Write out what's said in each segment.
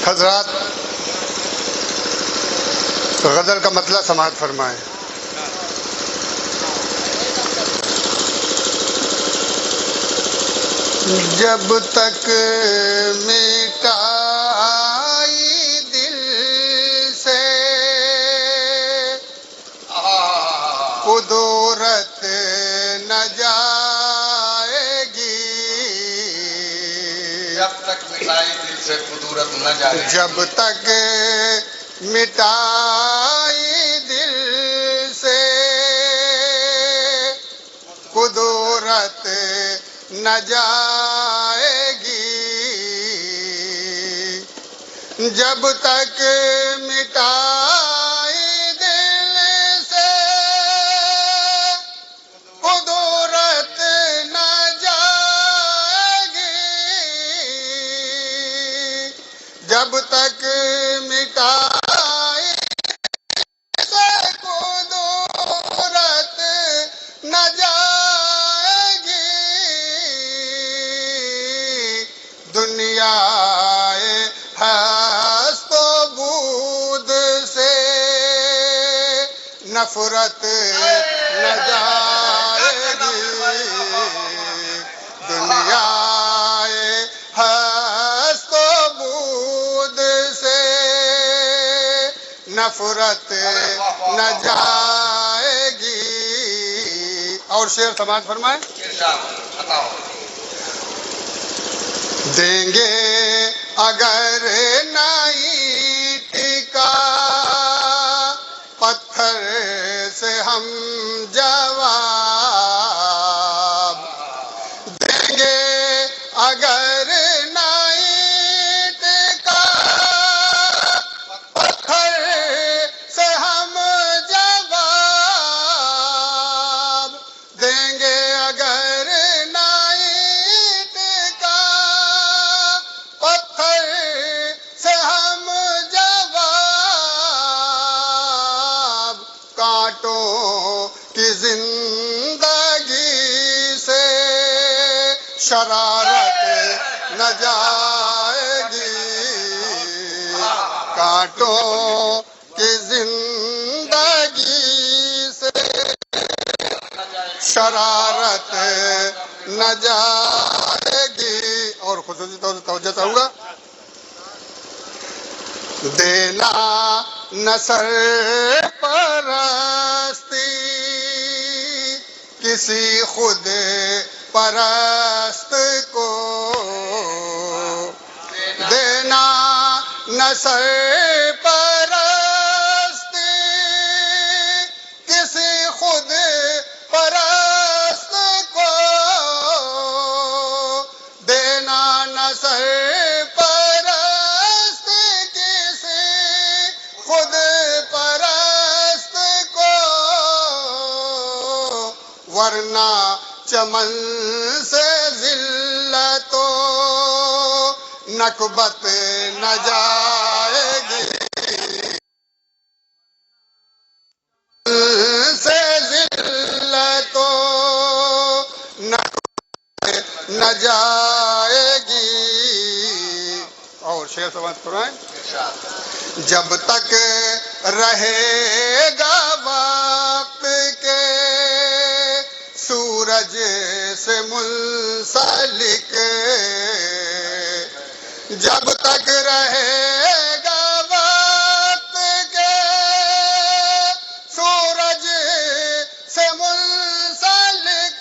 حضرات غزل کا مطلب سماعت فرمائیں۔ جب تک مٹائی دل سے قدرت نہ جائے گی، جب تک مٹائی دل سے قدرت نہ جائے گی، جب تک مٹائی دل سے قدرت نہ جائے گی، جب تک مٹائی دل سے قدرت نہ جائے گی، جب تک مٹائی سے قدرت نہ جائے گی، دنیا ہست و بود سے نفرت نہ جائے گی، دنیا ہست و بود سے نفرت نہ جائے گی۔ اور شعر سماعت فرمائیں۔ دیں گے اگر نہیں ٹھیکا پتھر سے ہم جواب، دیں گے اگر نہیں ٹھیکا پتھر سے ہم جواب، دیں گے اگر نہیں ٹھیکا پتھر سے ہم جواب، کانٹوں کی زندگی سے شرارت نہ جائے گی، کانٹوں کی زندگی سے شرارت نہ جائے گی۔ اور خصوصی طور سے توجہ چاہوں گا، دینا نہ سرپرستی کسی خود پرست کو، دینا نہ سرپرستی کسی خود پرست کو، دینا نہ سرپرست کسی خود پرست کو، ورنہ چمن سے ذلت و نکبت نہ جائے گی، سے ذلت و نکبت نہ جائے گی۔ اور شعر سماعت فرمائیں۔ جب تک رہے گا وقت کے سورج سے منسلک، جب تک رہے گا وقت کے سورج سے منسلک،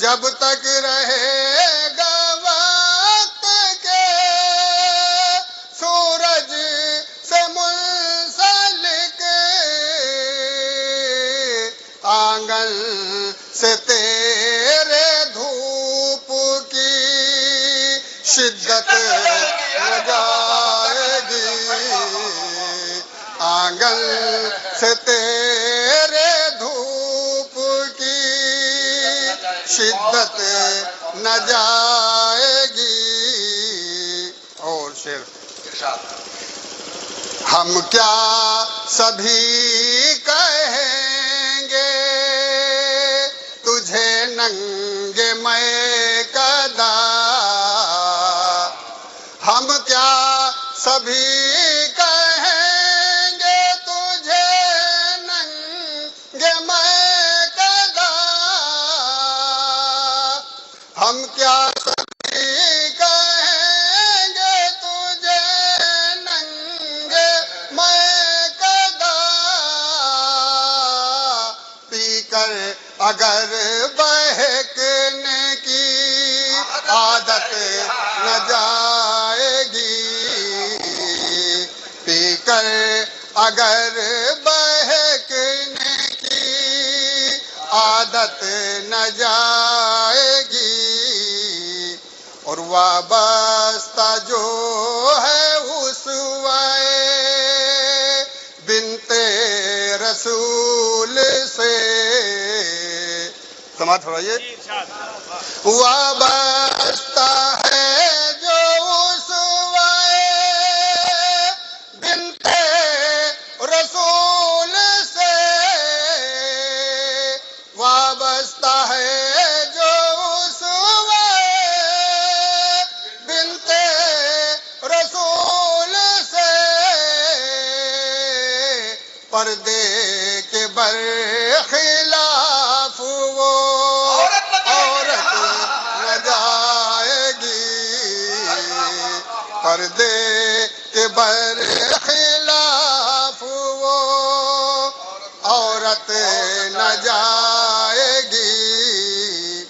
جب تک رہے گا وقت کے سورج سے منسلک، آنگن سے تیرے دھوپ کی شدت نہ جائے گی، آنگن سے تیرے دھوپ کی شدت نہ جائے گی۔ اور شعر، ہم کیا سبھی کہیں گے تجھے ننگے میں قدا، ہم کیا سبھی کہیں گے تجھے ننگے میکدہ، ہم کیا سبھی کہیں گے تجھے ننگے میکدہ، پی کر اگر بہکنے کی عادت نہ جائے گی، پی کر اگر بہکنے کی عادت نہ جائے گی، اور وابستہ جو ہے اسوائے بنت رسول سے، سماعت فرمائیے، وابستہ ہے جو اسوائے بنت رسول سے، وابستہ ہے جو اسوائے بنت رسول سے، پردے کے برخلاف وہ عورت نہ جائے گی، پردے کے برخلاف وہ عورت نہ جائے گی،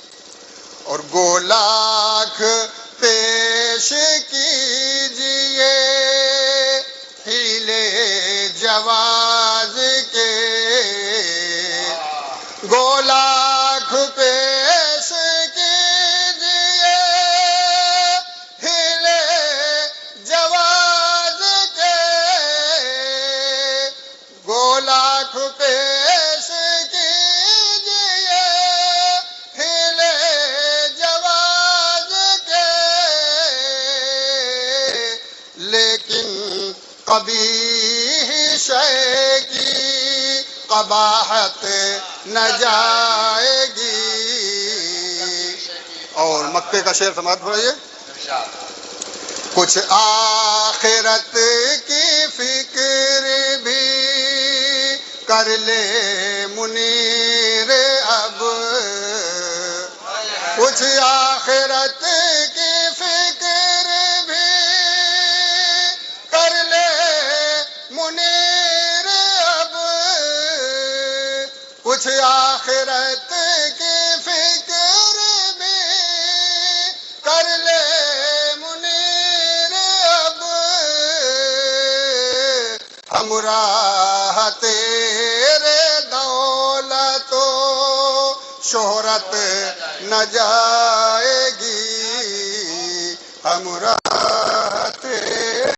اور گولاکھ پیش کیجئے ہیلے جواز کے، گولاکھ پیش کیجئے ہیلے جواز کے، گولاکھ پیش کیجئے ہیلے جواز کے، لیکن قبیح شے کی قباحت نہ جائے گی، اور مکے کا شعر سماعت فرمائیے، کچھ آخرت کی فکر بھی کر لے منیر اب، کچھ آخرت کی فکر بھی کر لے منیر اب، کچھ آخرت کی فکر بھی کر لے منیر اب، ہمراہ تیرے دولت و شہرت نہ جائے گی، ہمراہ